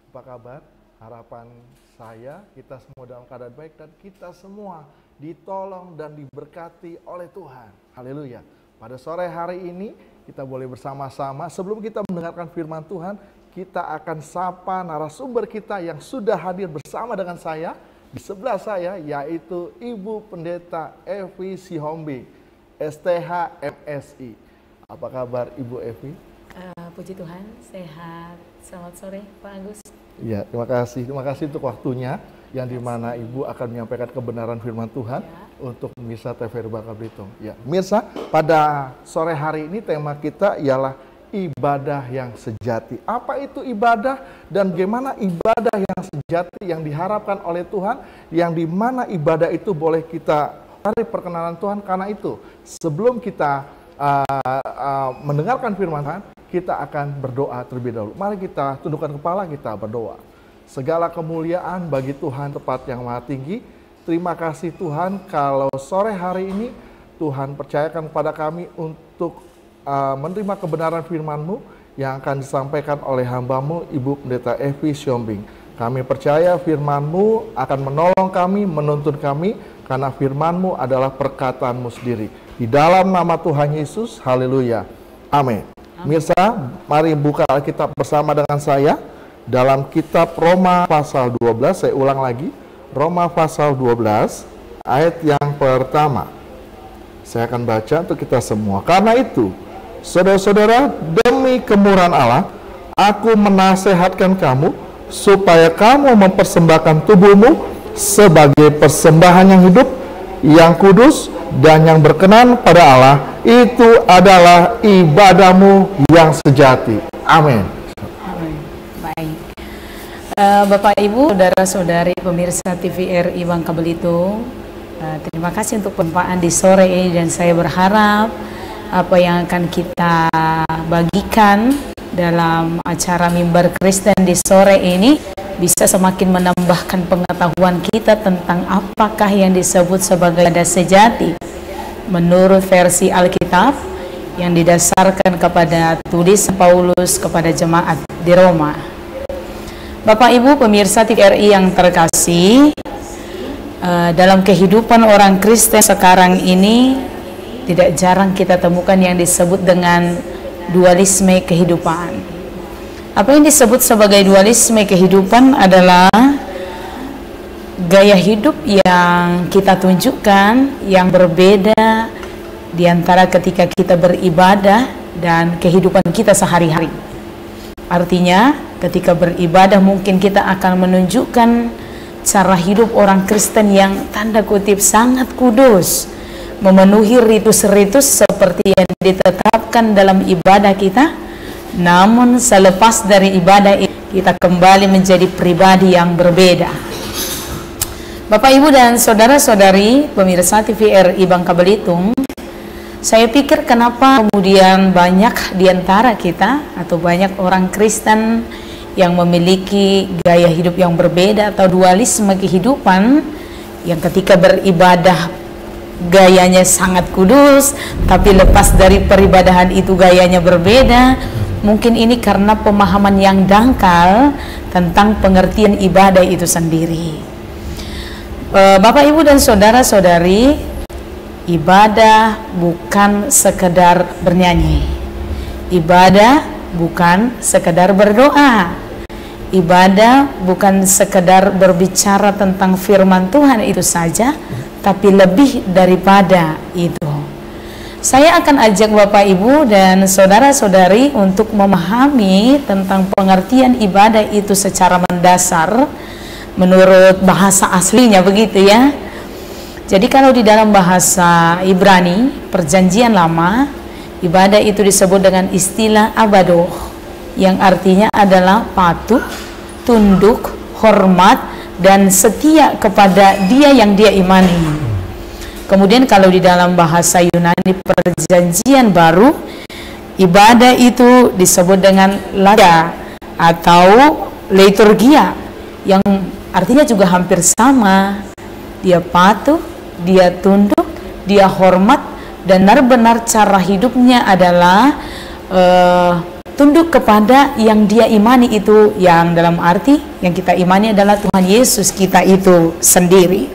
Apa kabar? Harapan saya kita semua dalam keadaan baik dan kita semua ditolong dan diberkati oleh Tuhan. Haleluya. Pada sore hari ini kita boleh bersama-sama, sebelum kita mendengarkan firman Tuhan, kita akan sapa narasumber kita yang sudah hadir bersama dengan saya. Di sebelah saya yaitu Ibu Pendeta Evi Sihombing, STH MSI. Apa kabar Ibu Evi? Puji Tuhan, sehat. Selamat sore Pak Agus. Ya, terima kasih untuk waktunya yang dimana Ibu akan menyampaikan kebenaran firman Tuhan untuk pemirsa TVRI Bangka Belitung. Ya, pemirsa, pada sore hari ini tema kita ialah ibadah yang sejati. Apa itu ibadah dan bagaimana ibadah yang sejati yang diharapkan oleh Tuhan, yang dimana ibadah itu boleh kita cari perkenalan Tuhan. Karena itu, sebelum kita mendengarkan firman Tuhan, kita akan berdoa terlebih dahulu. Mari kita tundukkan kepala, kita berdoa. Segala kemuliaan bagi Tuhan tepat yang maha tinggi. Terima kasih Tuhan kalau sore hari ini Tuhan percayakan kepada kami untuk menerima kebenaran firman-Mu yang akan disampaikan oleh hamba-Mu Ibu Pendeta Evi Sihombing. Kami percaya firman-Mu akan menolong kami, menuntun kami, karena firman-Mu adalah perkataan-Mu sendiri. Di dalam nama Tuhan Yesus, haleluya. Amin. Mirsa, mari buka Alkitab bersama dengan saya dalam kitab Roma pasal 12. Saya ulang lagi, Roma pasal 12 ayat yang pertama. Saya akan baca untuk kita semua. Karena itu, saudara-saudara, demi kemurahan Allah, aku menasehatkan kamu supaya kamu mempersembahkan tubuhmu sebagai persembahan yang hidup, yang kudus, dan yang berkenan pada Allah. Itu adalah ibadahmu yang sejati. Amin. Baik. Bapak Ibu, saudara-saudari pemirsa TVRI Bangka Belitung, terima kasih untuk penempaan di sore ini, dan saya berharap apa yang akan kita bagikan dalam acara Mimbar Kristen di sore ini bisa semakin menambahkan pengetahuan kita tentang apakah yang disebut sebagai ibadah sejati menurut versi Alkitab yang didasarkan kepada tulisan Paulus kepada jemaat di Roma. Bapak Ibu pemirsa TVRI yang terkasih, dalam kehidupan orang Kristen sekarang ini tidak jarang kita temukan yang disebut dengan dualisme kehidupan. Apa yang disebut sebagai dualisme kehidupan adalah gaya hidup yang kita tunjukkan yang berbeda di antara ketika kita beribadah dan kehidupan kita sehari-hari. Artinya, ketika beribadah mungkin kita akan menunjukkan cara hidup orang Kristen yang tanda kutip sangat kudus, memenuhi ritus-ritus seperti yang ditetapkan dalam ibadah kita. Namun selepas dari ibadah kita kembali menjadi pribadi yang berbeda. Bapak Ibu dan saudara-saudari pemirsa TVRI Bangka Belitung, saya pikir kenapa kemudian banyak di antara kita atau banyak orang Kristen yang memiliki gaya hidup yang berbeda atau dualisme kehidupan, yang ketika beribadah gayanya sangat kudus, tapi lepas dari peribadahan itu gayanya berbeda. Mungkin ini karena pemahaman yang dangkal tentang pengertian ibadah itu sendiri. Bapak Ibu dan saudara-saudari, ibadah bukan sekedar bernyanyi. Ibadah bukan sekedar berdoa. Ibadah bukan sekedar berbicara tentang firman Tuhan itu saja, tapi lebih daripada itu. Saya akan ajak Bapak Ibu dan saudara-saudari untuk memahami tentang pengertian ibadah itu secara mendasar menurut bahasa aslinya, begitu ya. Jadi kalau di dalam bahasa Ibrani Perjanjian Lama, ibadah itu disebut dengan istilah abadoh, yang artinya adalah patuh, tunduk, hormat, dan setia kepada Dia yang dia imani. Kemudian kalau di dalam bahasa Yunani Perjanjian Baru, ibadah itu disebut dengan laga atau liturgia, yang artinya juga hampir sama. Dia patuh, dia tunduk, dia hormat, dan benar-benar cara hidupnya adalah tunduk kepada yang dia imani itu, yang dalam arti yang kita imani adalah Tuhan Yesus kita itu sendiri.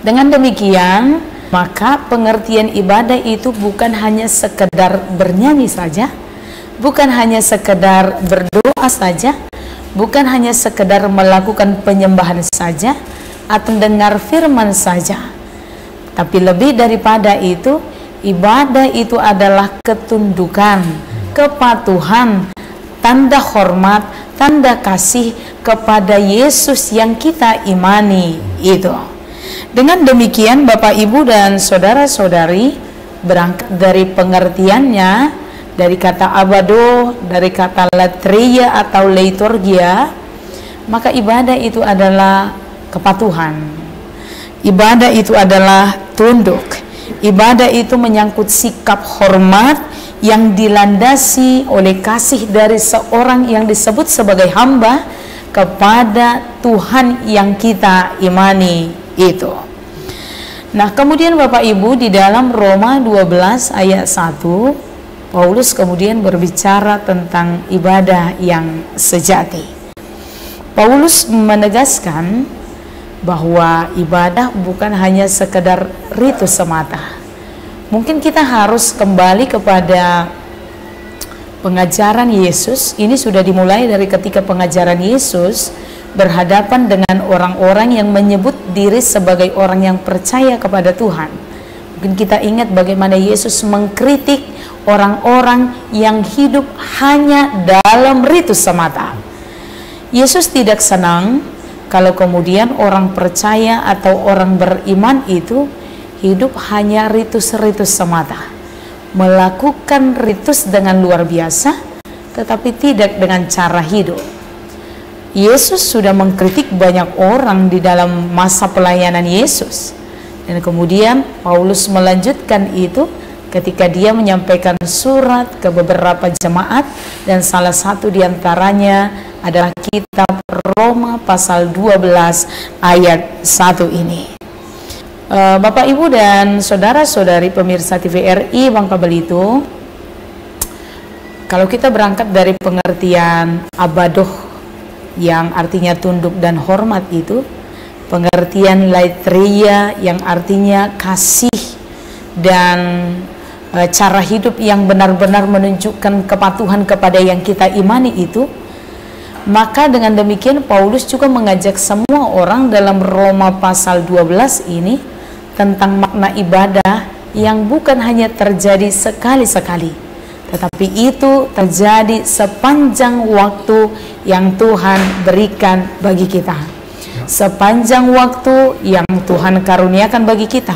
Dengan demikian, maka pengertian ibadah itu bukan hanya sekedar bernyanyi saja, bukan hanya sekedar berdoa saja, bukan hanya sekedar melakukan penyembahan saja atau dengar firman saja. Tapi lebih daripada itu, ibadah itu adalah ketundukan, kepatuhan, tanda hormat, tanda kasih kepada Yesus yang kita imani itu. Dengan demikian, Bapak, Ibu, dan saudara-saudari, berangkat dari pengertiannya, dari kata abado, dari kata latria atau liturgia, maka ibadah itu adalah kepatuhan. Ibadah itu adalah tunduk. Ibadah itu menyangkut sikap hormat yang dilandasi oleh kasih dari seorang yang disebut sebagai hamba kepada Tuhan yang kita imani itu. Nah, kemudian Bapak Ibu, di dalam Roma 12 ayat 1, Paulus kemudian berbicara tentang ibadah yang sejati. Paulus menegaskan bahwa ibadah bukan hanya sekedar ritus semata. Mungkin kita harus kembali kepada pengajaran Yesus. Ini sudah dimulai dari ketika pengajaran Yesus berhadapan dengan orang-orang yang menyebut diri sebagai orang yang percaya kepada Tuhan. Mungkin kita ingat bagaimana Yesus mengkritik orang-orang yang hidup hanya dalam ritus semata. Yesus tidak senang kalau kemudian orang percaya atau orang beriman itu hidup hanya ritus-ritus semata, melakukan ritus dengan luar biasa tetapi tidak dengan cara hidup. Yesus sudah mengkritik banyak orang di dalam masa pelayanan Yesus, dan kemudian Paulus melanjutkan itu ketika dia menyampaikan surat ke beberapa jemaat, dan salah satu diantaranya adalah kitab Roma pasal 12 ayat 1 ini. Bapak, Ibu, dan saudara-saudari pemirsa TVRI Bangka Belitung, kalau kita berangkat dari pengertian abadoh yang artinya tunduk dan hormat itu, pengertian latria yang artinya kasih dan cara hidup yang benar-benar menunjukkan kepatuhan kepada yang kita imani itu, maka dengan demikian Paulus juga mengajak semua orang dalam Roma pasal 12 ini tentang makna ibadah yang bukan hanya terjadi sekali-sekali, tetapi itu terjadi sepanjang waktu yang Tuhan berikan bagi kita. Sepanjang waktu yang Tuhan karuniakan bagi kita.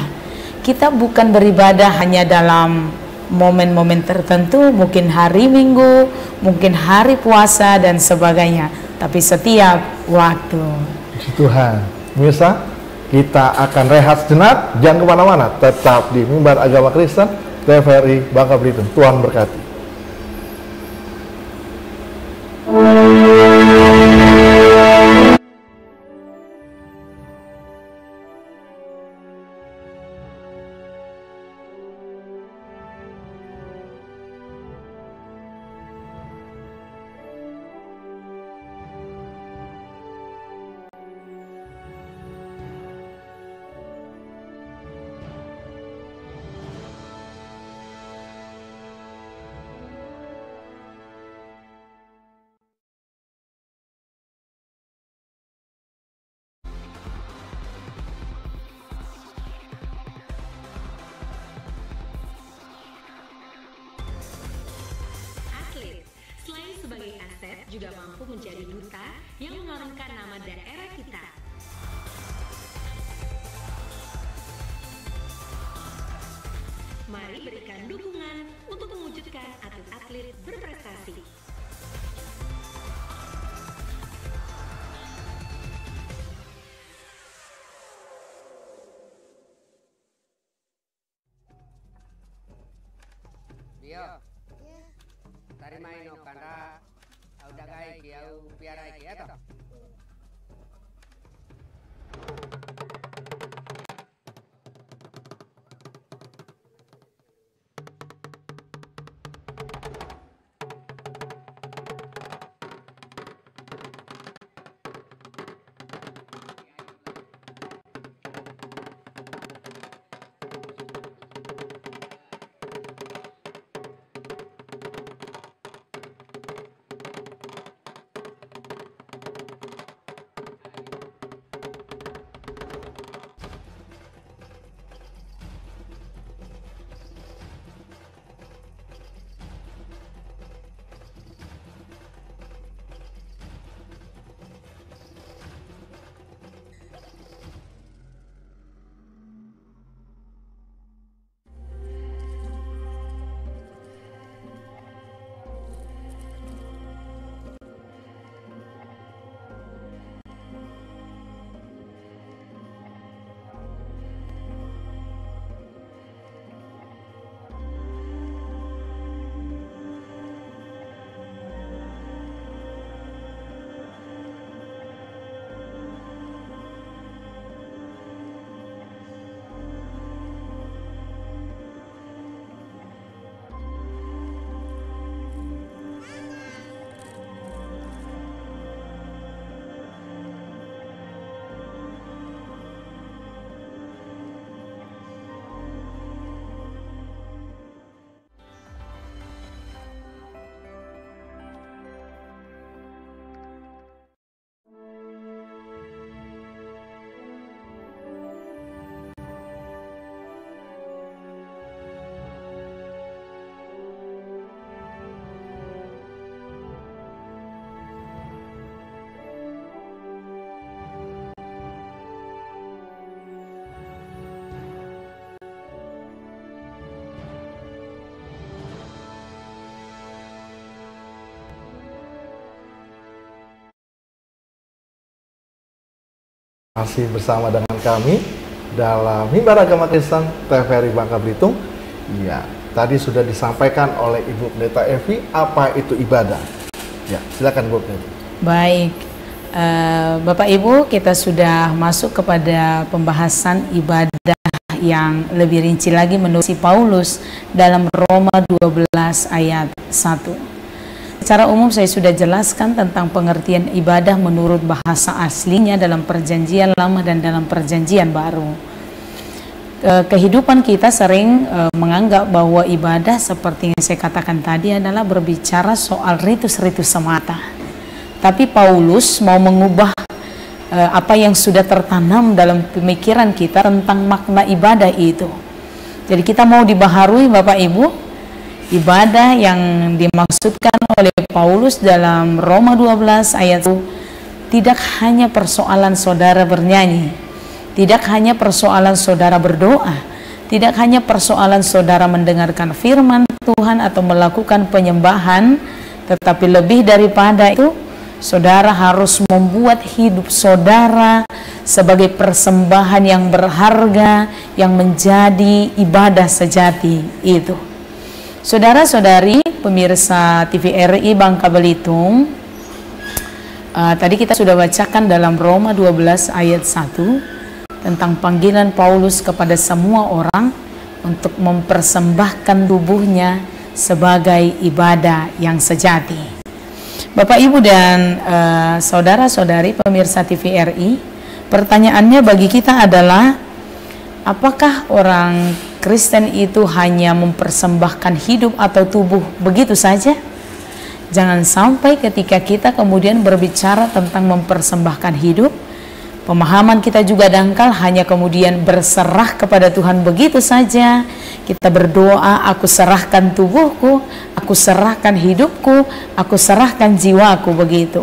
Kita bukan beribadah hanya dalam momen-momen tertentu, mungkin hari Minggu, mungkin hari puasa dan sebagainya, tapi setiap waktu. Tuhan, pemirsa, kita akan rehat sejenak, jangan kemana-mana, tetap di Mimbar Agama Kristen TVRI Bangka Belitung. Tuhan berkati. Sebagai aset juga mampu menjadi duta yang mengharumkan nama daerah kita. Mari berikan dukungan untuk mewujudkan atlet-atlet berprestasi. Dio. Tari main kanda au dagai ki au piarai ki ato. Masih bersama dengan kami dalam Mimbar Agama Kristen TVRI Bangka Belitung. Ya, tadi sudah disampaikan oleh Ibu Pendeta Evi apa itu ibadah. Ya, silakan Bu Pendeta. Baik, Bapak Ibu, kita sudah masuk kepada pembahasan ibadah yang lebih rinci lagi menurut si Paulus dalam Roma 12 ayat 1. Secara umum saya sudah jelaskan tentang pengertian ibadah menurut bahasa aslinya dalam Perjanjian Lama dan dalam Perjanjian Baru. Kehidupan kita sering menganggap bahwa ibadah seperti yang saya katakan tadi adalah berbicara soal ritus-ritus semata. Tapi Paulus mau mengubah apa yang sudah tertanam dalam pemikiran kita tentang makna ibadah itu. Jadi kita mau dibaharui Bapak Ibu. Ibadah yang dimaksudkan oleh Paulus dalam Roma 12 ayat 1 tidak hanya persoalan saudara bernyanyi, tidak hanya persoalan saudara berdoa, tidak hanya persoalan saudara mendengarkan firman Tuhan atau melakukan penyembahan, tetapi lebih daripada itu, saudara harus membuat hidup saudara sebagai persembahan yang berharga, yang menjadi ibadah sejati itu. Saudara-saudari pemirsa TVRI Bangka Belitung, tadi kita sudah bacakan dalam Roma 12 ayat 1 tentang panggilan Paulus kepada semua orang untuk mempersembahkan tubuhnya sebagai ibadah yang sejati. Bapak Ibu dan saudara-saudari pemirsa TVRI, pertanyaannya bagi kita adalah, apakah orang Kristen itu hanya mempersembahkan hidup atau tubuh begitu saja? Jangan sampai ketika kita kemudian berbicara tentang mempersembahkan hidup, pemahaman kita juga dangkal hanya kemudian berserah kepada Tuhan begitu saja. Kita berdoa, aku serahkan tubuhku, aku serahkan hidupku, aku serahkan jiwaku, begitu.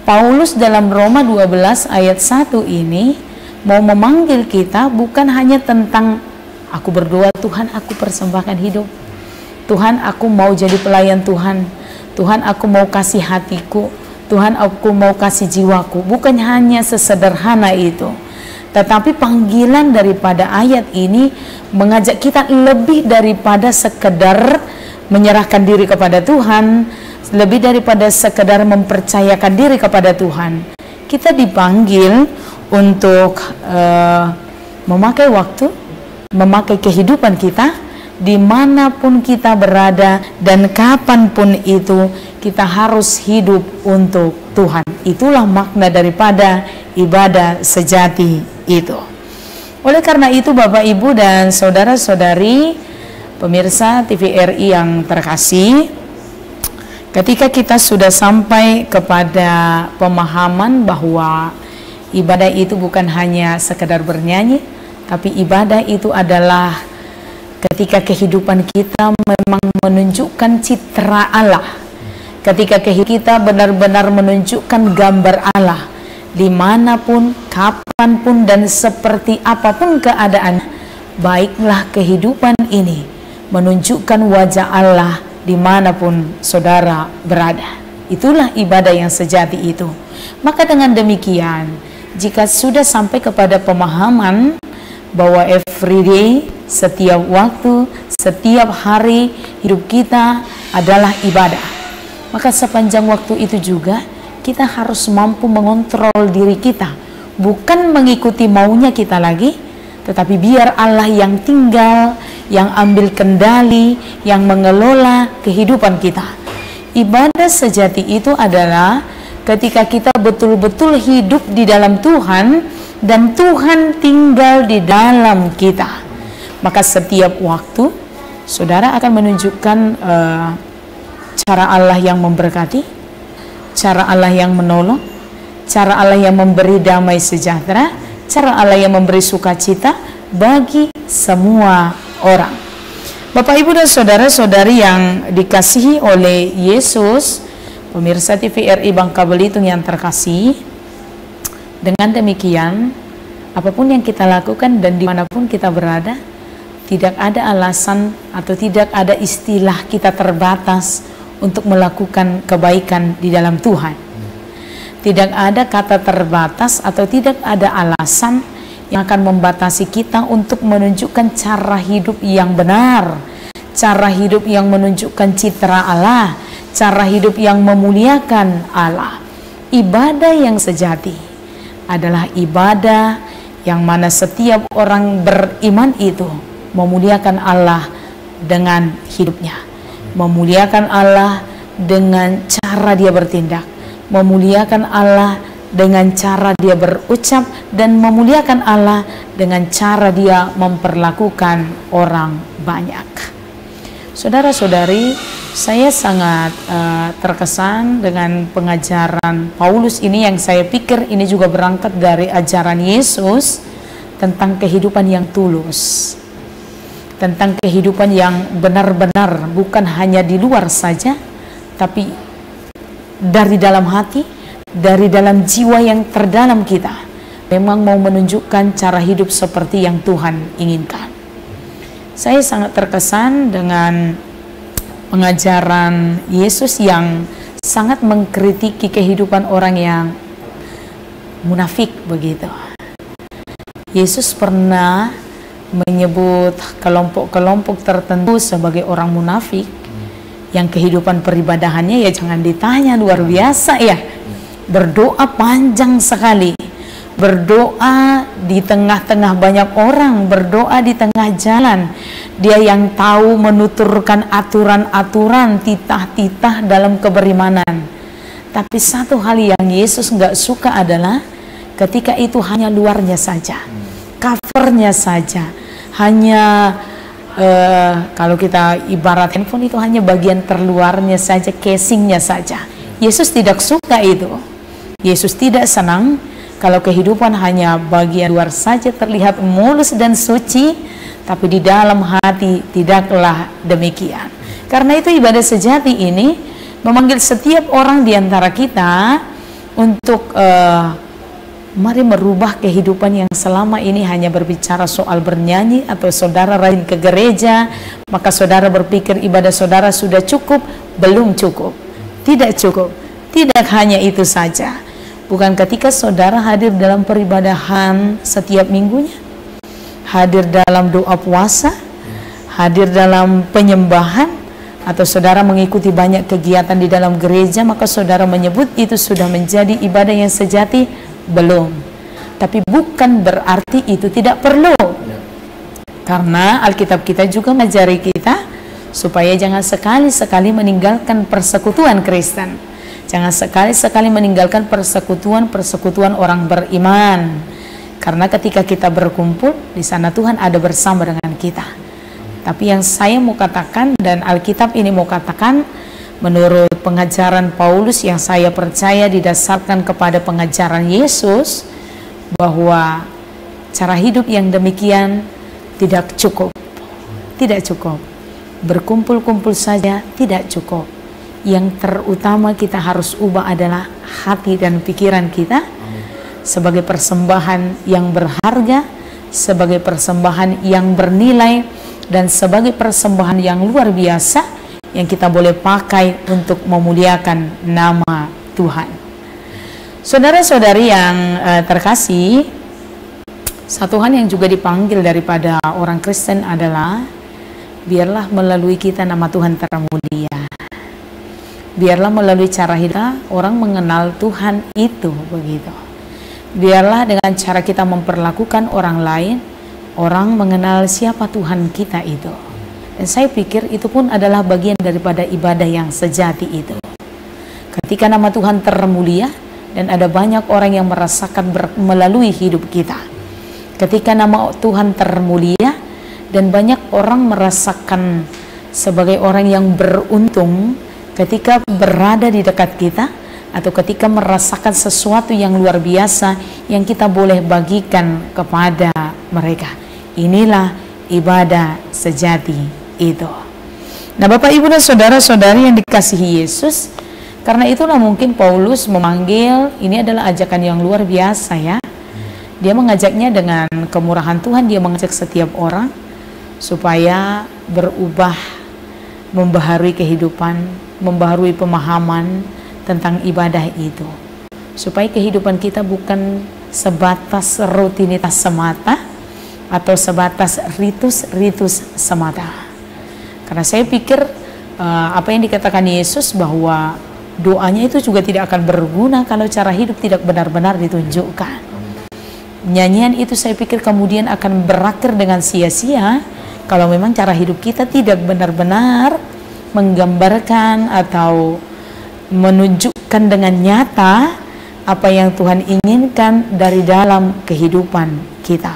Paulus dalam Roma 12 ayat 1 ini mau memanggil kita bukan hanya tentang aku berdoa, Tuhan aku persembahkan hidup, Tuhan aku mau jadi pelayan Tuhan, Tuhan aku mau kasih hatiku, Tuhan aku mau kasih jiwaku. Bukan hanya sesederhana itu, tetapi panggilan daripada ayat ini mengajak kita lebih daripada sekedar menyerahkan diri kepada Tuhan, lebih daripada sekedar mempercayakan diri kepada Tuhan. Kita dipanggil untuk memakai waktu, memakai kehidupan kita dimanapun kita berada dan kapanpun itu, kita harus hidup untuk Tuhan. Itulah makna daripada ibadah sejati itu. Oleh karena itu Bapak Ibu dan saudara-saudari pemirsa TVRI yang terkasih, ketika kita sudah sampai kepada pemahaman bahwa ibadah itu bukan hanya sekedar bernyanyi, tapi ibadah itu adalah ketika kehidupan kita memang menunjukkan citra Allah. Ketika kita benar-benar menunjukkan gambar Allah, dimanapun, kapanpun, dan seperti apapun keadaan, baiklah kehidupan ini menunjukkan wajah Allah dimanapun saudara berada. Itulah ibadah yang sejati itu. Maka dengan demikian, jika sudah sampai kepada pemahaman bahwa everyday, setiap waktu, setiap hari hidup kita adalah ibadah, maka sepanjang waktu itu juga kita harus mampu mengontrol diri kita, bukan mengikuti maunya kita lagi, tetapi biar Allah yang tinggal, yang ambil kendali, yang mengelola kehidupan kita. Ibadah sejati itu adalah ketika kita betul-betul hidup di dalam Tuhan dan Tuhan tinggal di dalam kita. Maka setiap waktu saudara akan menunjukkan cara Allah yang memberkati, cara Allah yang menolong, cara Allah yang memberi damai sejahtera, cara Allah yang memberi sukacita bagi semua orang. Bapak Ibu dan saudara-saudari yang dikasihi oleh Yesus, pemirsa TVRI Bangka Belitung yang terkasih, dengan demikian apapun yang kita lakukan dan dimanapun kita berada, tidak ada alasan atau tidak ada istilah kita terbatas untuk melakukan kebaikan di dalam Tuhan. Tidak ada kata terbatas atau tidak ada alasan yang akan membatasi kita untuk menunjukkan cara hidup yang benar, cara hidup yang menunjukkan citra Allah, cara hidup yang memuliakan Allah. Ibadah yang sejati adalah ibadah yang mana setiap orang beriman itu memuliakan Allah dengan hidupnya, memuliakan Allah dengan cara dia bertindak, memuliakan Allah dengan cara dia berucap, dan memuliakan Allah dengan cara dia memperlakukan orang banyak. Saudara-saudari, saya sangat terkesan dengan pengajaran Paulus ini, yang saya pikir ini juga berangkat dari ajaran Yesus tentang kehidupan yang tulus, tentang kehidupan yang benar-benar, bukan hanya di luar saja, tapi dari dalam hati, dari dalam jiwa yang terdalam kita, memang mau menunjukkan cara hidup seperti yang Tuhan inginkan. Saya sangat terkesan dengan pengajaran Yesus yang sangat mengkritiki kehidupan orang yang munafik begitu. Yesus pernah menyebut kelompok-kelompok tertentu sebagai orang munafik, yang kehidupan peribadahannya ya jangan ditanya, luar biasa ya. Berdoa panjang sekali, berdoa di tengah-tengah banyak orang, berdoa di tengah jalan. Dia yang tahu menuturkan aturan-aturan, titah-titah dalam keberimanan. Tapi satu hal yang Yesus nggak suka adalah ketika itu hanya luarnya saja, covernya saja, hanya kalau kita ibarat handphone itu hanya bagian terluarnya saja, casingnya saja. Yesus tidak suka itu. Yesus tidak senang kalau kehidupan hanya bagian luar saja terlihat mulus dan suci, tapi di dalam hati tidaklah demikian. Karena itu ibadah sejati ini memanggil setiap orang di antara kita untuk mari merubah kehidupan yang selama ini hanya berbicara soal bernyanyi, atau saudara rajin ke gereja, maka saudara berpikir ibadah saudara sudah cukup. Belum cukup, tidak cukup. Tidak hanya itu saja. Bukan ketika saudara hadir dalam peribadahan setiap minggunya, hadir dalam doa puasa, hadir dalam penyembahan, atau saudara mengikuti banyak kegiatan di dalam gereja, maka saudara menyebut itu sudah menjadi ibadah yang sejati. Belum. Tapi bukan berarti itu tidak perlu, karena Alkitab kita juga mengajari kita supaya jangan sekali-sekali meninggalkan persekutuan Kristen, jangan sekali-sekali meninggalkan persekutuan orang beriman, karena ketika kita berkumpul di sana Tuhan ada bersama dengan kita. Tapi yang saya mau katakan dan Alkitab ini mau katakan, menurut pengajaran Paulus yang saya percaya didasarkan kepada pengajaran Yesus, bahwa cara hidup yang demikian tidak cukup. Tidak cukup. Berkumpul-kumpul saja tidak cukup. Yang terutama kita harus ubah adalah hati dan pikiran kita sebagai persembahan yang berharga, sebagai persembahan yang bernilai, dan sebagai persembahan yang luar biasa yang kita boleh pakai untuk memuliakan nama Tuhan. Saudara-saudari yang terkasih, satu hal yang juga dipanggil daripada orang Kristen adalah biarlah melalui kita nama Tuhan termulia. Biarlah melalui cara kita orang mengenal Tuhan itu begitu. Biarlah dengan cara kita memperlakukan orang lain, orang mengenal siapa Tuhan kita itu. Dan saya pikir itu pun adalah bagian daripada ibadah yang sejati itu. Ketika nama Tuhan termulia dan ada banyak orang yang merasakan melalui hidup kita. Ketika nama Tuhan termulia dan banyak orang merasakan sebagai orang yang beruntung ketika berada di dekat kita, atau ketika merasakan sesuatu yang luar biasa yang kita boleh bagikan kepada mereka. Inilah ibadah sejati itu. Nah, Bapak Ibu dan saudara-saudari yang dikasihi Yesus, karena itulah mungkin Paulus memanggil, ini adalah ajakan yang luar biasa ya. Dia mengajaknya dengan kemurahan Tuhan, dia mengajak setiap orang supaya berubah, membaharui kehidupan, membaharui pemahaman tentang ibadah itu. supaya kehidupan kita bukan sebatas rutinitas semata atau sebatas ritus-ritus semata. Karena saya pikir apa yang dikatakan Yesus bahwa doanya itu juga tidak akan berguna kalau cara hidup tidak benar-benar ditunjukkan. Nyanyian itu saya pikir kemudian akan berakhir dengan sia-sia kalau memang cara hidup kita tidak benar-benar menggambarkan atau menunjukkan dengan nyata apa yang Tuhan inginkan dari dalam kehidupan kita.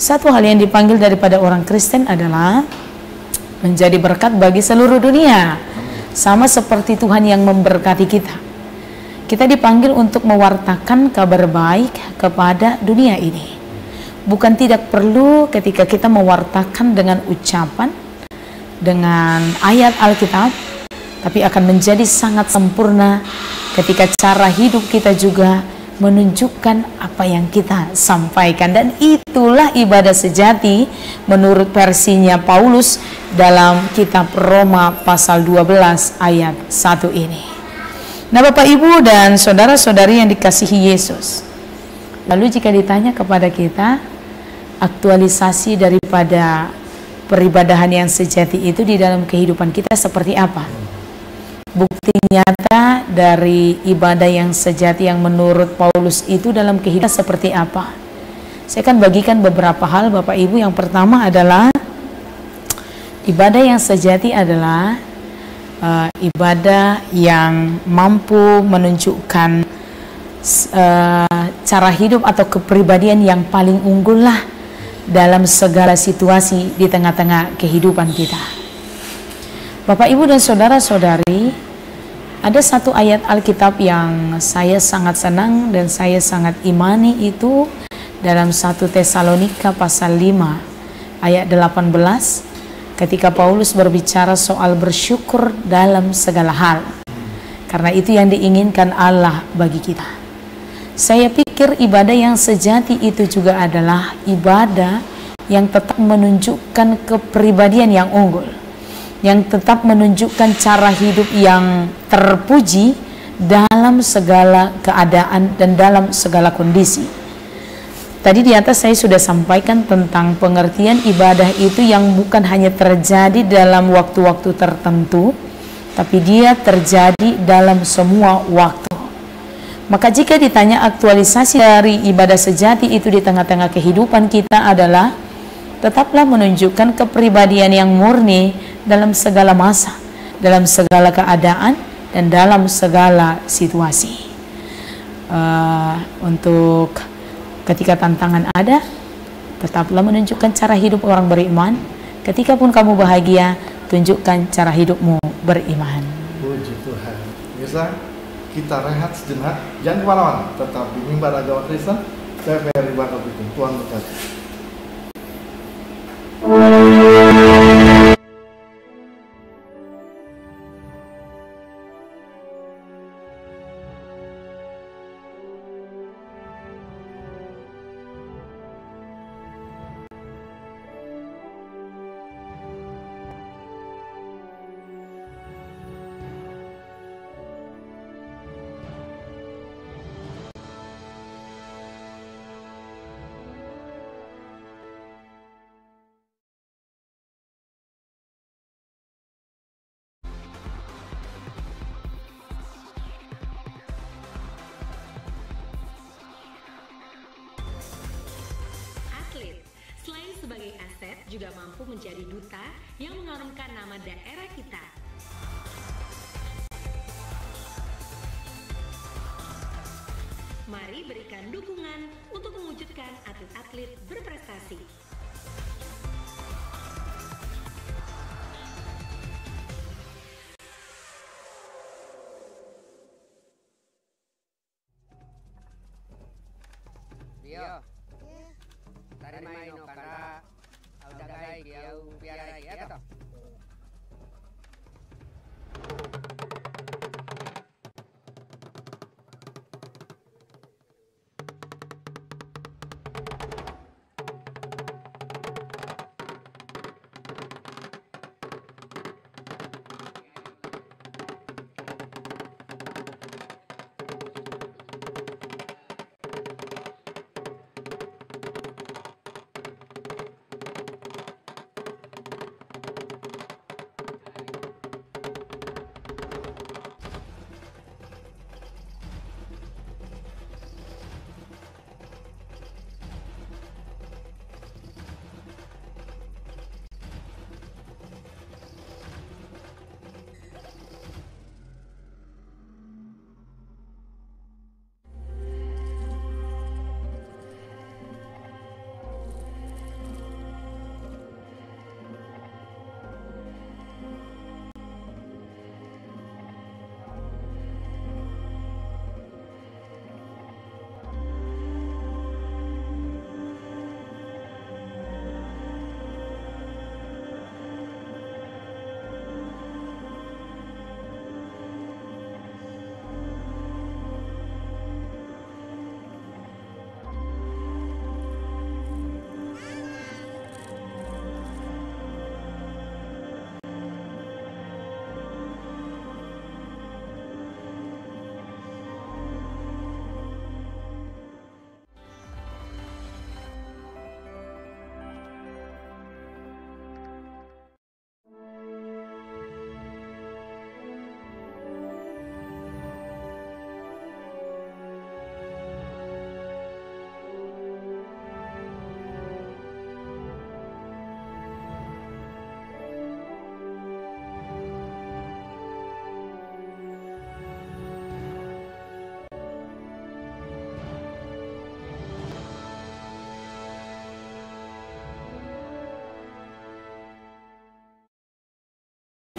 Satu hal yang dipanggil daripada orang Kristen adalah menjadi berkat bagi seluruh dunia, sama seperti Tuhan yang memberkati kita. Kita dipanggil untuk mewartakan kabar baik kepada dunia ini. Bukan tidak perlu ketika kita mewartakan dengan ucapan, dengan ayat Alkitab, tapi akan menjadi sangat sempurna ketika cara hidup kita juga menunjukkan apa yang kita sampaikan. Dan itulah ibadah sejati menurut versinya Paulus dalam kitab Roma pasal 12 ayat 1 ini. Nah, Bapak Ibu dan saudara-saudari yang dikasihi Yesus, lalu jika ditanya kepada kita aktualisasi daripada peribadahan yang sejati itu di dalam kehidupan kita seperti apa? Bukti nyata dari ibadah yang sejati yang menurut Paulus itu dalam kehidupan seperti apa? Saya akan bagikan beberapa hal, Bapak Ibu. Yang pertama adalah ibadah yang sejati adalah ibadah yang mampu menunjukkan cara hidup atau kepribadian yang paling unggul lah dalam segala situasi di tengah-tengah kehidupan kita. Bapak, Ibu, dan saudara-saudari, ada satu ayat Alkitab yang saya sangat senang dan saya sangat imani, itu dalam 1 Tesalonika pasal 5 ayat 18, ketika Paulus berbicara soal bersyukur dalam segala hal, karena itu yang diinginkan Allah bagi kita. Saya pikir ibadah yang sejati itu juga adalah ibadah yang tetap menunjukkan kepribadian yang unggul, yang tetap menunjukkan cara hidup yang terpuji dalam segala keadaan dan dalam segala kondisi. Tadi di atas saya sudah sampaikan tentang pengertian ibadah itu yang bukan hanya terjadi dalam waktu-waktu tertentu, tapi dia terjadi dalam semua waktu. Maka jika ditanya aktualisasi dari ibadah sejati itu di tengah-tengah kehidupan kita adalah tetaplah menunjukkan kepribadian yang murni dalam segala masa, dalam segala keadaan, dan dalam segala situasi. Untuk ketika tantangan ada, tetaplah menunjukkan cara hidup orang beriman. Ketika pun kamu bahagia, tunjukkan cara hidupmu beriman. Puji Tuhan. Bisa kita rehat sejenak, jangan kemana-mana, tetap di Mimbar Agama Kristen TVRI Bangka-Belitung. Tuhan berkati. Selain sebagai aset, juga mampu menjadi duta yang mengharumkan nama daerah kita. Mari berikan dukungan untuk mewujudkan atlet-atlet berprestasi. Dio, tari main no kara, udah gai kiau piara ya toh.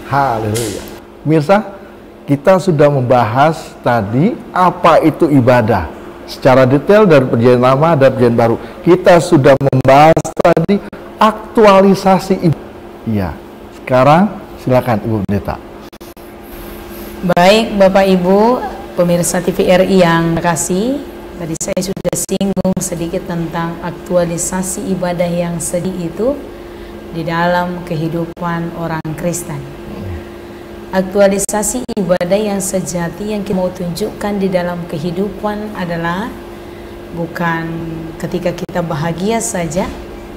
Haleluya. Mirsa, kita sudah membahas tadi apa itu ibadah secara detail dari Perjanjian Lama dan Perjanjian Baru. Kita sudah membahas tadi aktualisasi ibadah. Iya. Sekarang silakan Ibu Pendeta. Baik Bapak Ibu pemirsa TVRI yang terkasih, tadi saya sudah singgung sedikit tentang aktualisasi ibadah yang sedih itu di dalam kehidupan orang Kristen. Aktualisasi ibadah yang sejati yang kita mau tunjukkan di dalam kehidupan adalah bukan ketika kita bahagia saja,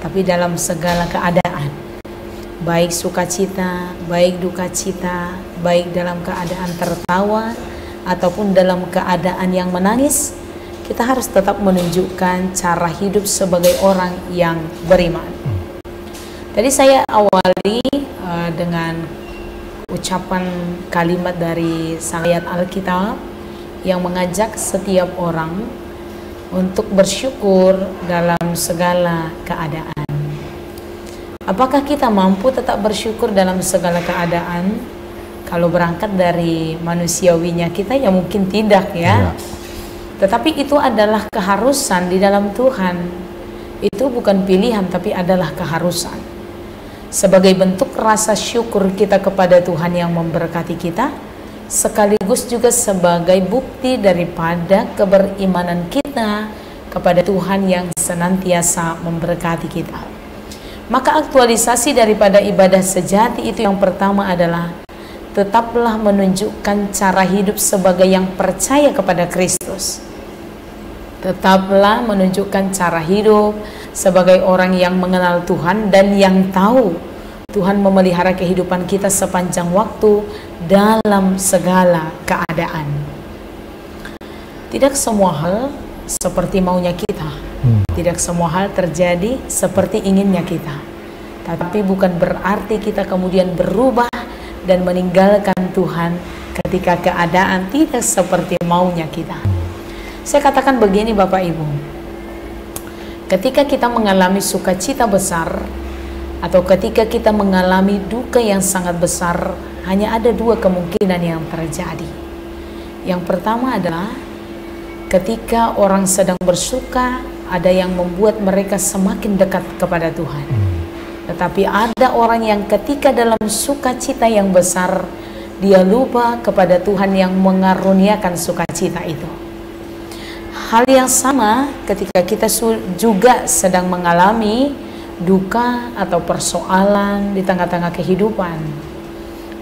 tapi dalam segala keadaan, baik sukacita, baik duka cita, baik dalam keadaan tertawa ataupun dalam keadaan yang menangis, kita harus tetap menunjukkan cara hidup sebagai orang yang beriman. Tadi saya awali dengan ucapan kalimat dari sang ayat Alkitab yang mengajak setiap orang untuk bersyukur dalam segala keadaan. Apakah kita mampu tetap bersyukur dalam segala keadaan? Kalau berangkat dari manusiawinya kita ya mungkin tidak ya. Tetapi itu adalah keharusan di dalam Tuhan. Itu bukan pilihan tapi adalah keharusan. Sebagai bentuk rasa syukur kita kepada Tuhan yang memberkati kita, sekaligus juga sebagai bukti daripada keberimanan kita kepada Tuhan yang senantiasa memberkati kita. Maka aktualisasi daripada ibadah sejati itu yang pertama adalah tetaplah menunjukkan cara hidup sebagai yang percaya kepada Kristus. Tetaplah menunjukkan cara hidup sebagai orang yang mengenal Tuhan dan yang tahu Tuhan memelihara kehidupan kita sepanjang waktu dalam segala keadaan. Tidak semua hal seperti maunya kita. Tidak semua hal terjadi seperti inginnya kita. Tapi bukan berarti kita kemudian berubah dan meninggalkan Tuhan ketika keadaan tidak seperti maunya kita. Saya katakan begini Bapak Ibu, ketika kita mengalami sukacita besar atau ketika kita mengalami duka yang sangat besar, hanya ada dua kemungkinan yang terjadi. Yang pertama adalah ketika orang sedang bersuka, ada yang membuat mereka semakin dekat kepada Tuhan. Tetapi ada orang yang ketika dalam sukacita yang besar, dia lupa kepada Tuhan yang mengaruniakan sukacita itu. Hal yang sama ketika kita juga sedang mengalami duka atau persoalan di tengah-tengah kehidupan.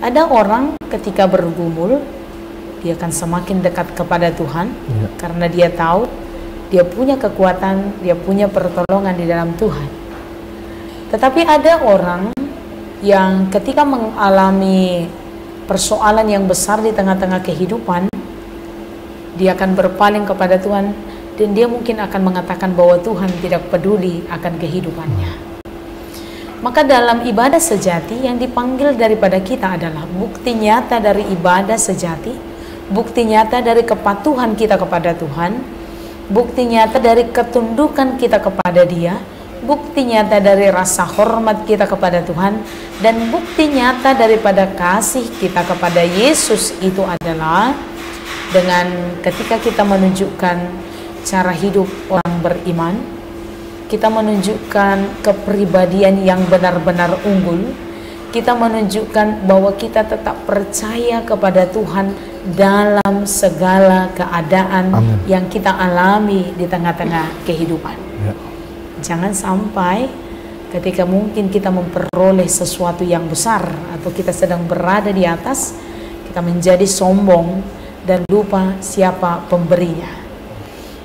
Ada orang ketika bergumul, dia akan semakin dekat kepada Tuhan karena dia tahu dia punya kekuatan, dia punya pertolongan di dalam Tuhan. Tetapi ada orang yang ketika mengalami persoalan yang besar di tengah-tengah kehidupan, dia akan berpaling kepada Tuhan dan dia mungkin akan mengatakan bahwa Tuhan tidak peduli akan kehidupannya. Maka dalam ibadah sejati yang dipanggil daripada kita adalah bukti nyata dari ibadah sejati, bukti nyata dari kepatuhan kita kepada Tuhan, bukti nyata dari ketundukan kita kepada Dia, bukti nyata dari rasa hormat kita kepada Tuhan, dan bukti nyata daripada kasih kita kepada Yesus itu adalah dengan ketika kita menunjukkan cara hidup orang beriman, kita menunjukkan kepribadian yang benar-benar unggul, kita menunjukkan bahwa kita tetap percaya kepada Tuhan dalam segala keadaan yang kita alami di tengah-tengah kehidupan. Jangan sampai ketika mungkin kita memperoleh sesuatu yang besar atau kita sedang berada di atas, kita menjadi sombong dan lupa siapa pemberinya.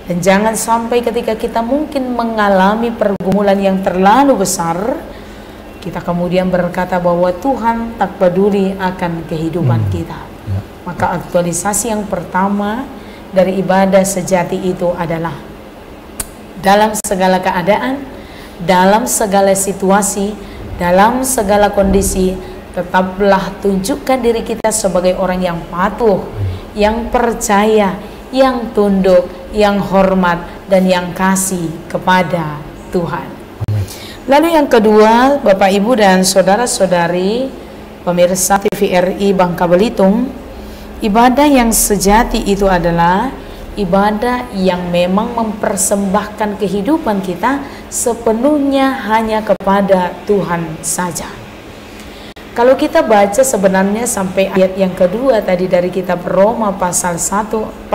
Dan jangan sampai ketika kita mungkin mengalami pergumulan yang terlalu besar, kita kemudian berkata bahwa Tuhan tak peduli akan kehidupan kita. Maka aktualisasi yang pertama dari ibadah sejati itu adalah dalam segala keadaan, dalam segala situasi, dalam segala kondisi, tetaplah tunjukkan diri kita sebagai orang yang patuh, yang percaya, yang tunduk, yang hormat, dan yang kasih kepada Tuhan. Lalu yang kedua, Bapak Ibu dan saudara-saudari, pemirsa TVRI Bangka Belitung, ibadah yang sejati itu adalah ibadah yang memang mempersembahkan kehidupan kita sepenuhnya hanya kepada Tuhan saja. Kalau kita baca sebenarnya sampai ayat yang kedua tadi dari kitab Roma pasal 12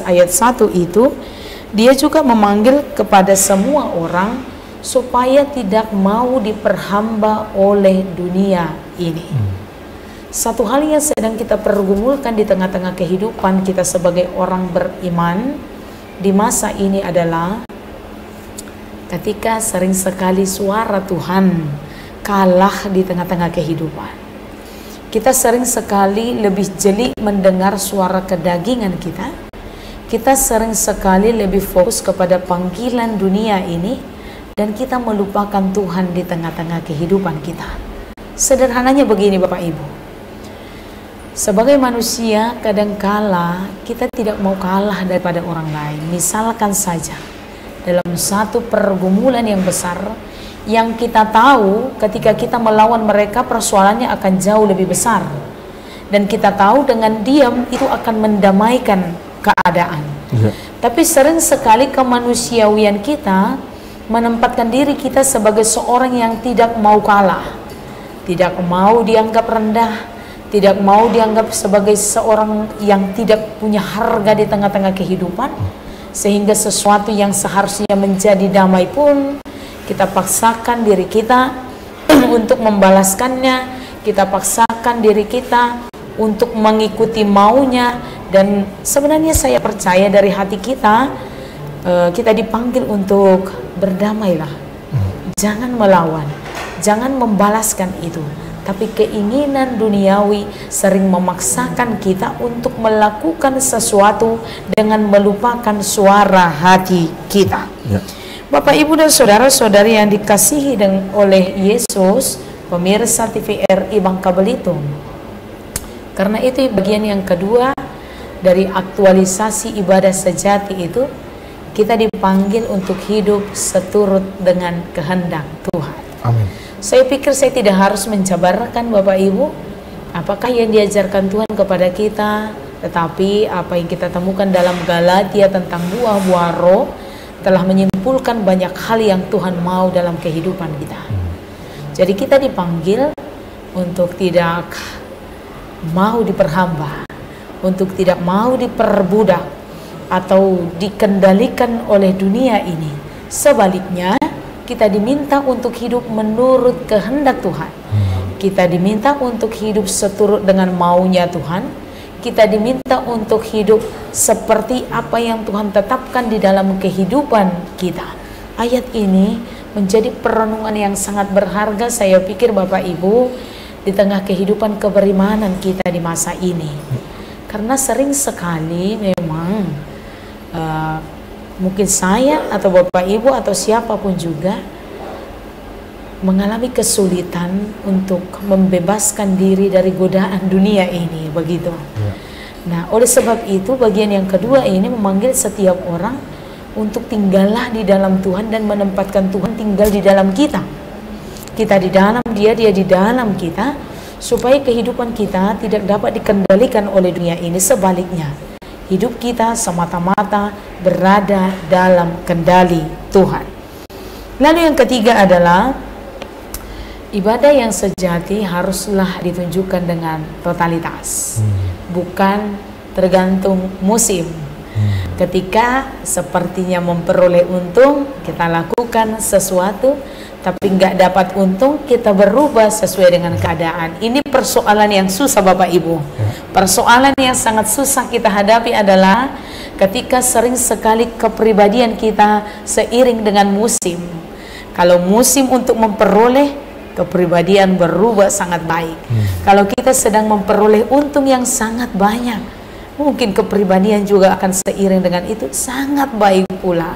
ayat 1 itu, dia juga memanggil kepada semua orang supaya tidak mau diperhamba oleh dunia ini. Satu hal yang sedang kita pergumulkan di tengah-tengah kehidupan kita sebagai orang beriman di masa ini adalah ketika sering sekali suara Tuhan kalah di tengah-tengah kehidupan. Kita sering sekali lebih jeli mendengar suara kedagingan kita. Kita sering sekali lebih fokus kepada panggilan dunia ini dan kita melupakan Tuhan di tengah-tengah kehidupan kita. Sederhananya begini Bapak Ibu. Sebagai manusia kadangkala kita tidak mau kalah daripada orang lain. Misalkan saja dalam satu pergumulan yang besar yang kita tahu ketika kita melawan mereka persoalannya akan jauh lebih besar, dan kita tahu dengan diam itu akan mendamaikan keadaan. Tapi sering sekali kemanusiawian kita menempatkan diri kita sebagai seorang yang tidak mau kalah, tidak mau dianggap rendah, tidak mau dianggap sebagai seorang yang tidak punya harga di tengah-tengah kehidupan, sehingga sesuatu yang seharusnya menjadi damai pun kita paksakan diri kita untuk membalaskannya, kita paksakan diri kita untuk mengikuti maunya. Dan sebenarnya saya percaya dari hati kita, kita dipanggil untuk berdamailah. Jangan melawan, jangan membalaskan itu. Tapi keinginan duniawi sering memaksakan kita untuk melakukan sesuatu dengan melupakan suara hati kita. Bapak, Ibu, dan saudara-saudari yang dikasihi oleh Yesus, pemirsa TVRI Bangka Belitung. Karena itu bagian yang kedua dari aktualisasi ibadah sejati itu, kita dipanggil untuk hidup seturut dengan kehendak Tuhan. Amin. Saya pikir saya tidak harus menjabarkan Bapak Ibu apakah yang diajarkan Tuhan kepada kita, tetapi apa yang kita temukan dalam Galatia tentang buah-buah roh telah menyimpulkan banyak hal yang Tuhan mau dalam kehidupan kita. Jadi kita dipanggil untuk tidak mau diperhamba, untuk tidak mau diperbudak atau dikendalikan oleh dunia ini. Sebaliknya, kita diminta untuk hidup menurut kehendak Tuhan. Kita diminta untuk hidup seturut dengan maunya Tuhan. Kita diminta untuk hidup seperti apa yang Tuhan tetapkan di dalam kehidupan kita. Ayat ini menjadi perenungan yang sangat berharga, saya pikir Bapak Ibu, di tengah kehidupan keberimanan kita di masa ini. Karena sering sekali memang mungkin saya atau Bapak Ibu atau siapapun juga mengalami kesulitan untuk membebaskan diri dari godaan dunia ini, begitu. Nah, oleh sebab itu bagian yang kedua ini memanggil setiap orang untuk tinggallah di dalam Tuhan dan menempatkan Tuhan tinggal di dalam kita. Kita di dalam dia, dia di dalam kita, supaya kehidupan kita tidak dapat dikendalikan oleh dunia ini. Sebaliknya, hidup kita semata-mata berada dalam kendali Tuhan. Lalu yang ketiga adalah ibadah yang sejati haruslah ditunjukkan dengan totalitas, bukan tergantung musim. Ketika sepertinya memperoleh untung, kita lakukan sesuatu, tapi nggak dapat untung, kita berubah sesuai dengan keadaan. Ini persoalan yang susah Bapak Ibu. Persoalan yang sangat susah kita hadapi adalah ketika sering sekali kepribadian kita seiring dengan musim. Kalau musim untuk memperoleh, kepribadian berubah sangat baik. Kalau kita sedang memperoleh untung yang sangat banyak, mungkin kepribadian juga akan seiring dengan itu sangat baik pula.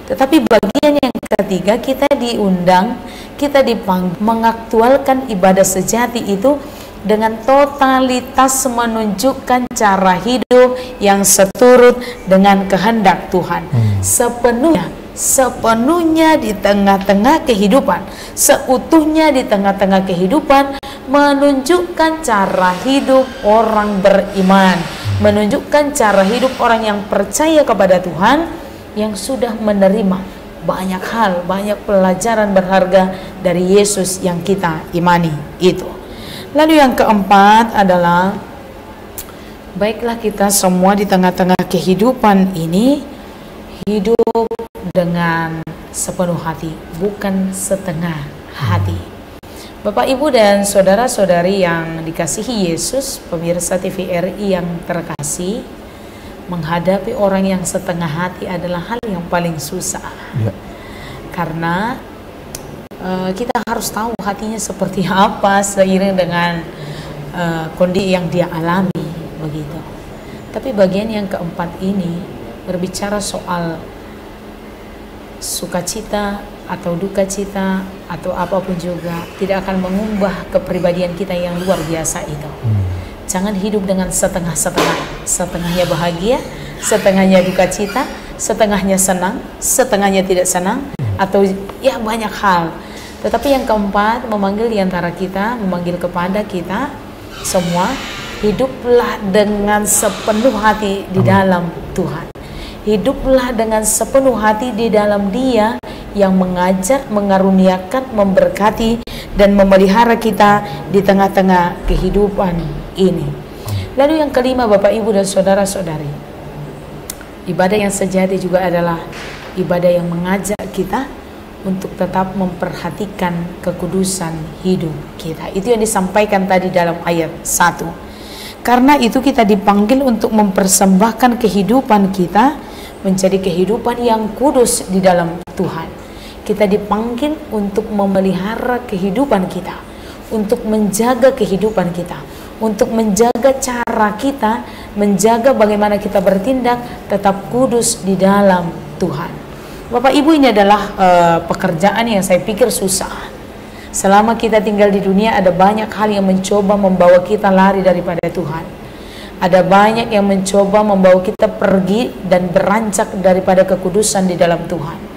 Tetapi bagian yang ketiga, kita diundang, kita dipanggil mengaktualkan ibadah sejati itu dengan totalitas menunjukkan cara hidup yang seturut dengan kehendak Tuhan. Sepenuhnya di tengah-tengah kehidupan, seutuhnya di tengah-tengah kehidupan, menunjukkan cara hidup orang beriman, menunjukkan cara hidup orang yang percaya kepada Tuhan, yang sudah menerima banyak hal, banyak pelajaran berharga dari Yesus yang kita imani itu. Lalu yang keempat adalah, baiklah kita semua di tengah-tengah kehidupan ini hidup dengan sepenuh hati, bukan setengah hati. Bapak, Ibu, dan saudara-saudari yang dikasihi Yesus, pemirsa TVRI yang terkasih, menghadapi orang yang setengah hati adalah hal yang paling susah. Ya. Karena kita harus tahu hatinya seperti apa seiring dengan kondisi yang dia alami, begitu. Tapi bagian yang keempat ini berbicara soal sukacita atau duka cita atau apapun juga tidak akan mengubah kepribadian kita yang luar biasa itu. Jangan hidup dengan setengah-setengah, setengahnya bahagia, setengahnya duka cita, setengahnya senang, setengahnya tidak senang, atau ya banyak hal. Tetapi yang keempat, memanggil di antara kita, memanggil kepada kita semua, hiduplah dengan sepenuh hati di dalam Tuhan. Hiduplah dengan sepenuh hati di dalam Dia yang mengajar, mengaruniakan, memberkati, dan memelihara kita di tengah-tengah kehidupan ini. Lalu yang kelima, Bapak, Ibu, dan saudara-saudari, ibadah yang sejati juga adalah ibadah yang mengajak kita untuk tetap memperhatikan kekudusan hidup kita. Itu yang disampaikan tadi dalam ayat 1. Karena itu kita dipanggil untuk mempersembahkan kehidupan kita menjadi kehidupan yang kudus di dalam Tuhan. Kita dipanggil untuk memelihara kehidupan kita, untuk menjaga kehidupan kita, untuk menjaga cara kita, menjaga bagaimana kita bertindak tetap kudus di dalam Tuhan. Bapak, Ibu, ini adalah pekerjaan yang saya pikir susah. Selama kita tinggal di dunia, ada banyak hal yang mencoba membawa kita lari daripada Tuhan. Ada banyak yang mencoba membawa kita pergi dan beranjak daripada kekudusan di dalam Tuhan.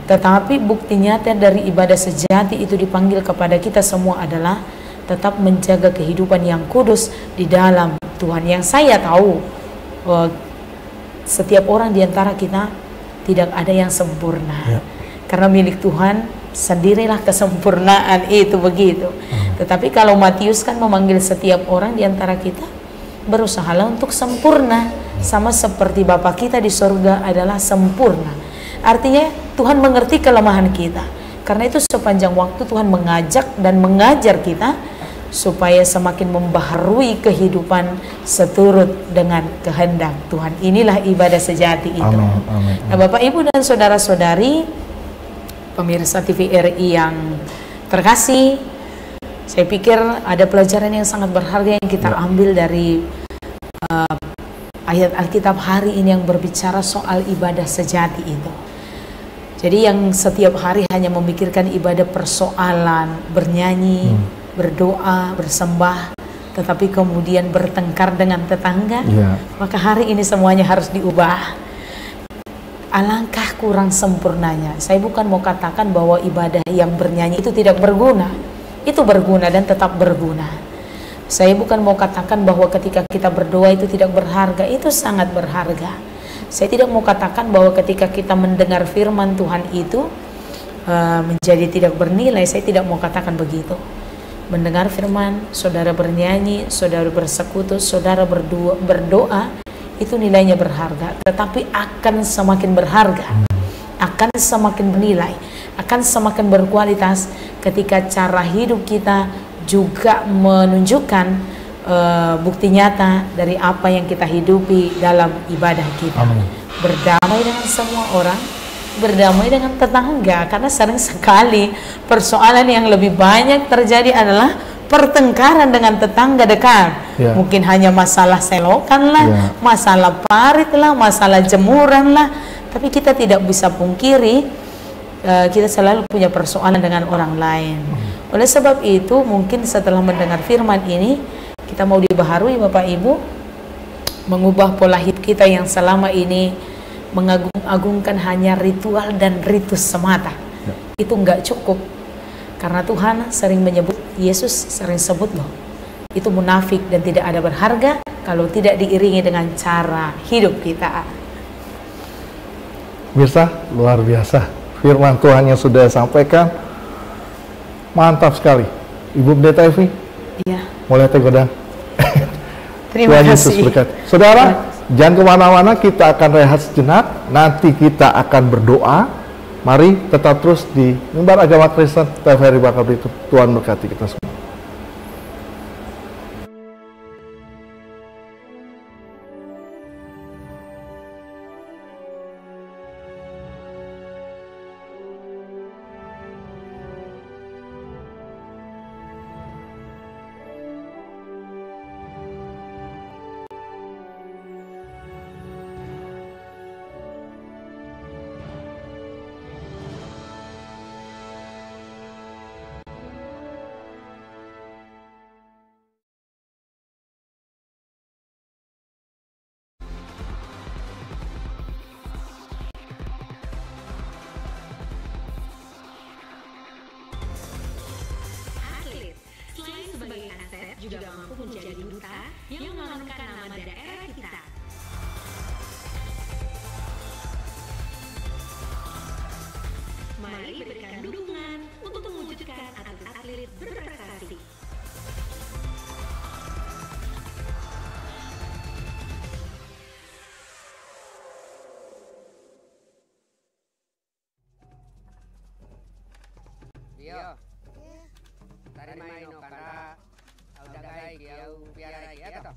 Tetapi bukti nyata dari ibadah sejati itu dipanggil kepada kita semua adalah tetap menjaga kehidupan yang kudus di dalam Tuhan. Yang saya tahu, setiap orang di antara kita tidak ada yang sempurna. Ya. Karena milik Tuhan sendirilah kesempurnaan itu, begitu. Tetapi kalau Matius kan memanggil setiap orang di antara kita, berusahalah untuk sempurna, sama seperti Bapa kita di surga adalah sempurna. Artinya Tuhan mengerti kelemahan kita. Karena itu sepanjang waktu Tuhan mengajak dan mengajar kita supaya semakin membaharui kehidupan seturut dengan kehendak Tuhan. Inilah ibadah sejati itu. Amin, amin. Nah, Bapak, Ibu, dan saudara-saudari pemirsa TVRI yang terkasih, saya pikir ada pelajaran yang sangat berharga yang kita ambil dari ayat Alkitab hari ini yang berbicara soal ibadah sejati itu. Jadi yang setiap hari hanya memikirkan ibadah persoalan, bernyanyi, berdoa, bersembah, tetapi kemudian bertengkar dengan tetangga, maka hari ini semuanya harus diubah. Alangkah kurang sempurnanya. Saya bukan mau katakan bahwa ibadah yang bernyanyi itu tidak berguna. Itu berguna dan tetap berguna. Saya bukan mau katakan bahwa ketika kita berdoa itu tidak berharga. Itu sangat berharga. Saya tidak mau katakan bahwa ketika kita mendengar firman Tuhan itu menjadi tidak bernilai. Saya tidak mau katakan begitu. Mendengar firman, saudara bernyanyi, saudara bersekutu, saudara berdoa, itu nilainya berharga. Tetapi akan semakin berharga, akan semakin bernilai, akan semakin berkualitas ketika cara hidup kita juga menunjukkan bukti nyata dari apa yang kita hidupi dalam ibadah kita. Amin. Berdamai dengan semua orang, berdamai dengan tetangga, karena sering sekali persoalan yang lebih banyak terjadi adalah pertengkaran dengan tetangga dekat. Mungkin hanya masalah selokan lah, masalah parit lah, masalah jemuran lah. Tapi kita tidak bisa pungkiri kita selalu punya persoalan dengan orang lain. Oleh sebab itu, mungkin setelah mendengar firman ini, kita mau dibaharui, Bapak Ibu, mengubah pola hidup kita yang selama ini mengagung-agungkan hanya ritual dan ritus semata. Itu enggak cukup. Karena Tuhan sering menyebut, Yesus sering sebut loh, itu munafik dan tidak ada berharga kalau tidak diiringi dengan cara hidup kita. Mirsa, luar biasa. Firman Tuhan yang sudah sampaikan, mantap sekali. Ibu Pendeta Evi, Iya. mulai tegodang. Terima Tuhan Yesus kasih. berkati. Saudara, jangan kemana-mana, kita akan rehat sejenak. Nanti kita akan berdoa. Mari tetap terus di Mimbar Agama Kristen TVRI Bangka-Belitung. Tuhan berkati kita semua. Atlet, selain sebagai aset, juga mampu menjadi duta yang mengharumkan nama daerah kita. Mari berikan dukungan untuk mewujudkan atlet-atlet berprestasi. Dio, tari main no kanda, au dagai ki au piarai ki ato.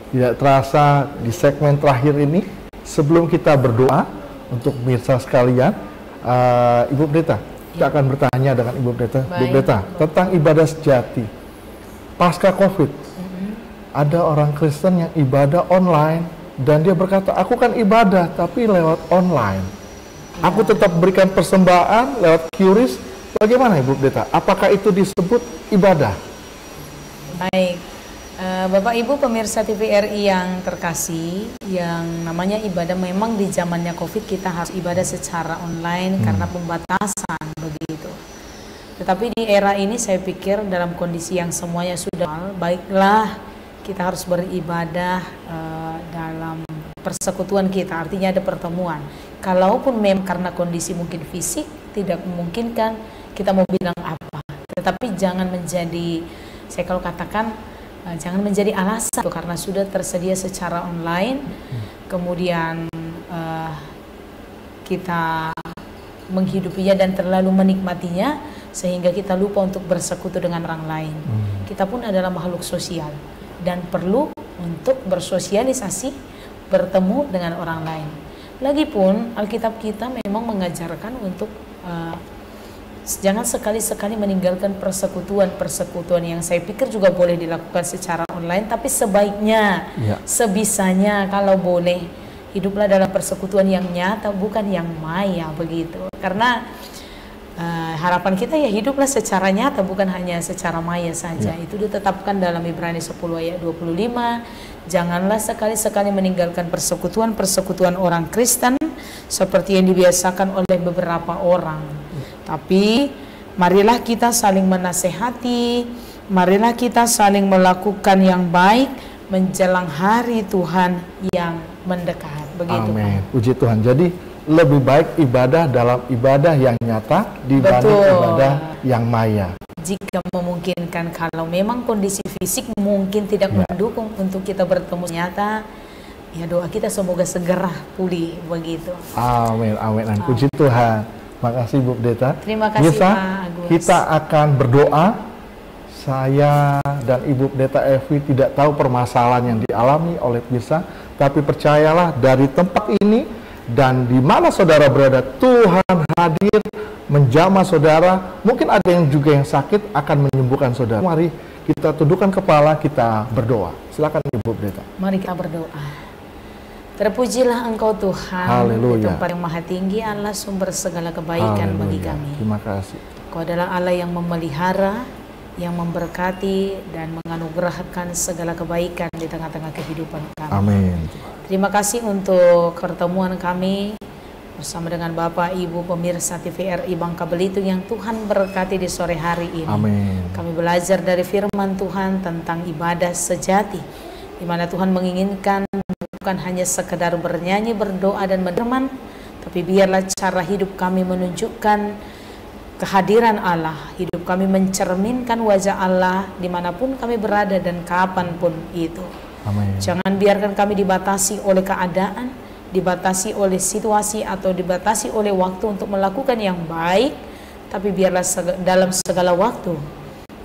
Tidak terasa di segmen terakhir ini, sebelum kita berdoa untuk pemirsa sekalian, Ibu Pendeta, kita akan bertanya dengan Ibu Pendeta. Ibu Pendeta, tentang ibadah sejati. Pasca COVID, ada orang Kristen yang ibadah online, dan dia berkata, aku kan ibadah, tapi lewat online. Aku tetap berikan persembahan lewat QRIS. Bagaimana Ibu Pendeta? Apakah itu disebut ibadah? Baik. Bapak Ibu pemirsa TVRI yang terkasih, yang namanya ibadah memang di zamannya COVID kita harus ibadah secara online karena pembatasan begitu. Tetapi di era ini saya pikir dalam kondisi yang semuanya sudah baiklah kita harus beribadah dalam persekutuan kita, artinya ada pertemuan. kalaupun memang karena kondisi mungkin fisik tidak memungkinkan, kita mau bilang apa. Tetapi jangan menjadi, saya kalau katakan, jangan menjadi alasan karena sudah tersedia secara online, kemudian kita menghidupinya dan terlalu menikmatinya sehingga kita lupa untuk bersekutu dengan orang lain. Kita pun adalah makhluk sosial dan perlu untuk bersosialisasi, bertemu dengan orang lain. Lagipun Alkitab kita memang mengajarkan untuk jangan sekali-sekali meninggalkan persekutuan yang saya pikir juga boleh dilakukan secara online, tapi sebaiknya, sebisanya kalau boleh, hiduplah dalam persekutuan yang nyata, bukan yang maya begitu. Karena harapan kita ya hiduplah secara nyata, bukan hanya secara maya saja. Itu ditetapkan dalam Ibrani 10 ayat 25. Janganlah sekali-sekali meninggalkan persekutuan orang Kristen seperti yang dibiasakan oleh beberapa orang. Tapi marilah kita saling menasehati, marilah kita saling melakukan yang baik menjelang hari Tuhan yang mendekat. Begitu. Amin. Puji Tuhan. Jadi lebih baik ibadah dalam ibadah yang nyata dibanding ibadah yang maya. Jika memungkinkan, kalau memang kondisi fisik mungkin tidak mendukung untuk kita bertemu nyata, ya doa kita semoga segera pulih begitu. Amin, amin. Puji Tuhan. Makasih Bu Pendeta. Terima kasih Mirsa, Pak Agus. kita akan berdoa. Saya dan Ibu Pendeta Evi tidak tahu permasalahan yang dialami oleh Mirsa, tapi percayalah dari tempat ini dan di mana saudara berada, Tuhan hadir menjamah saudara. Mungkin ada yang juga yang sakit akan menyembuhkan saudara. Mari kita tundukkan kepala, kita berdoa. Silakan Ibu Pendeta. Mari kita berdoa. Terpujilah Engkau Tuhan, Haleluya. di tempat yang maha tinggi, Allah sumber segala kebaikan bagi kami. Terima kasih. Engkau adalah Allah yang memelihara, yang memberkati dan menganugerahkan segala kebaikan di tengah-tengah kehidupan kami. Amin. Terima kasih untuk pertemuan kami bersama dengan Bapak Ibu pemirsa TVRI Bangka Belitung yang Tuhan berkati di sore hari ini. Amin. Kami belajar dari firman Tuhan tentang ibadah sejati, di mana Tuhan menginginkan bukan hanya sekedar bernyanyi, berdoa dan berfirman, tapi biarlah cara hidup kami menunjukkan kehadiran Allah, hidup kami mencerminkan wajah Allah dimanapun kami berada dan kapanpun itu. Amin. Jangan biarkan kami dibatasi oleh keadaan, dibatasi oleh situasi atau dibatasi oleh waktu untuk melakukan yang baik, tapi biarlah dalam segala waktu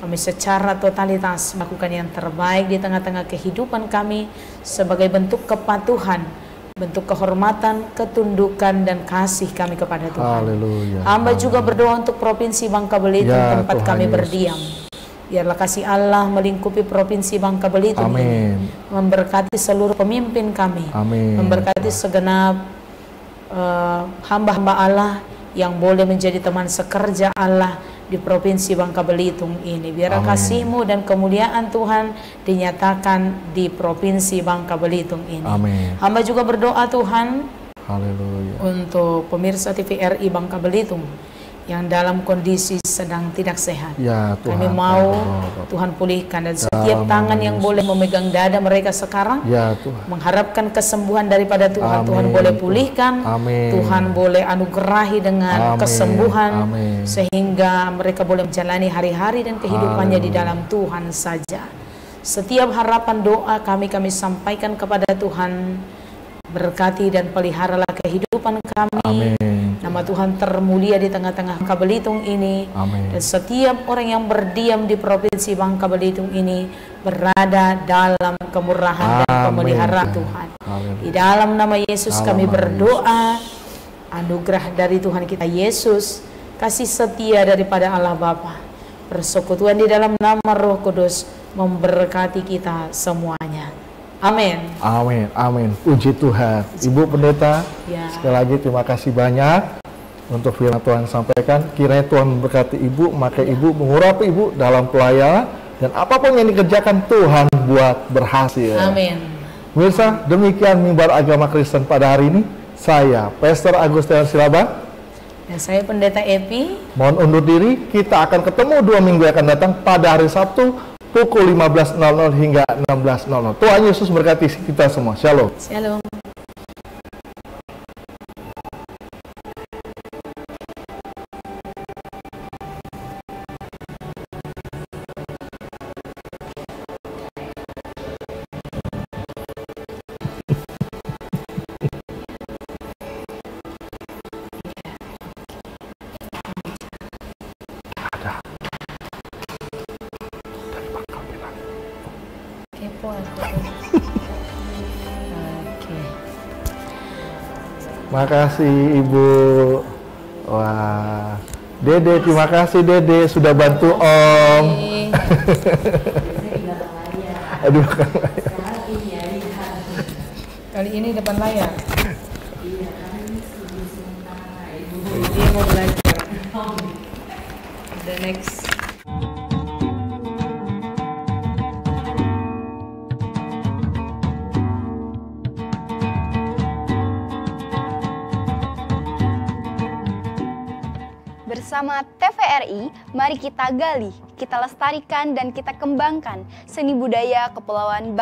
kami secara totalitas melakukan yang terbaik di tengah-tengah kehidupan kami sebagai bentuk kepatuhan, bentuk kehormatan, ketundukan dan kasih kami kepada Tuhan. Haleluya. Hamba juga berdoa untuk Provinsi Bangka Belitung, tempat Tuhan kami Yesus. berdiam. Biarlah kasih Allah melingkupi Provinsi Bangka Belitung ini, memberkati seluruh pemimpin kami, memberkati segenap hamba-hamba Allah yang boleh menjadi teman sekerja Allah di Provinsi Bangka Belitung ini. Biar kasih-Mu dan kemuliaan Tuhan dinyatakan di Provinsi Bangka Belitung ini. Amin. Hamba juga berdoa Tuhan, haleluya, untuk pemirsa TVRI Bangka Belitung yang dalam kondisi sedang tidak sehat. Ya, Tuhan, kami mau Tuhan pulihkan, dan setiap tangan yang boleh memegang dada mereka sekarang, ya, Tuhan, mengharapkan kesembuhan daripada Tuhan. Tuhan boleh pulihkan, Tuhan boleh anugerahi dengan kesembuhan, sehingga mereka boleh menjalani hari-hari dan kehidupannya di dalam Tuhan saja. Setiap harapan doa kami sampaikan kepada Tuhan. Berkati dan peliharalah kehidupan kami. Nama Tuhan termulia di tengah-tengah Bangka Belitung ini. Dan setiap orang yang berdiam di Provinsi Bangka Belitung ini berada dalam kemurahan dan pemeliharaan Tuhan. Di dalam nama Yesus kami berdoa. Anugerah dari Tuhan kita Yesus, kasih setia daripada Allah Bapa, persekutuan di dalam nama Roh Kudus memberkati kita semuanya. Amin. Amin, amin. Puji Tuhan. Ibu Pendeta, sekali lagi terima kasih banyak untuk firman Tuhan sampaikan. Kiranya Tuhan berkati Ibu, maka Ibu mengurapi Ibu dalam pelayanan, dan apapun yang dikerjakan Tuhan buat berhasil. Amin. Pemirsa, demikian Mimbar Agama Kristen pada hari ini. Saya, Pastor Agustinus Silaba. Dan saya Pendeta Epi. Mohon undur diri, kita akan ketemu 2 minggu yang akan datang pada hari Sabtu, pukul 15.00 hingga 16.00. Tuhan Yesus berkati kita semua. Shalom. Shalom. kepo aku. Oke. Makasih Ibu. Wah, Dede, terima kasih Dede sudah bantu Om. Aduh, kali ini depan layar. Dia mau belajar. The next. Bersama TVRI, mari kita gali, kita lestarikan dan kita kembangkan seni budaya Kepulauan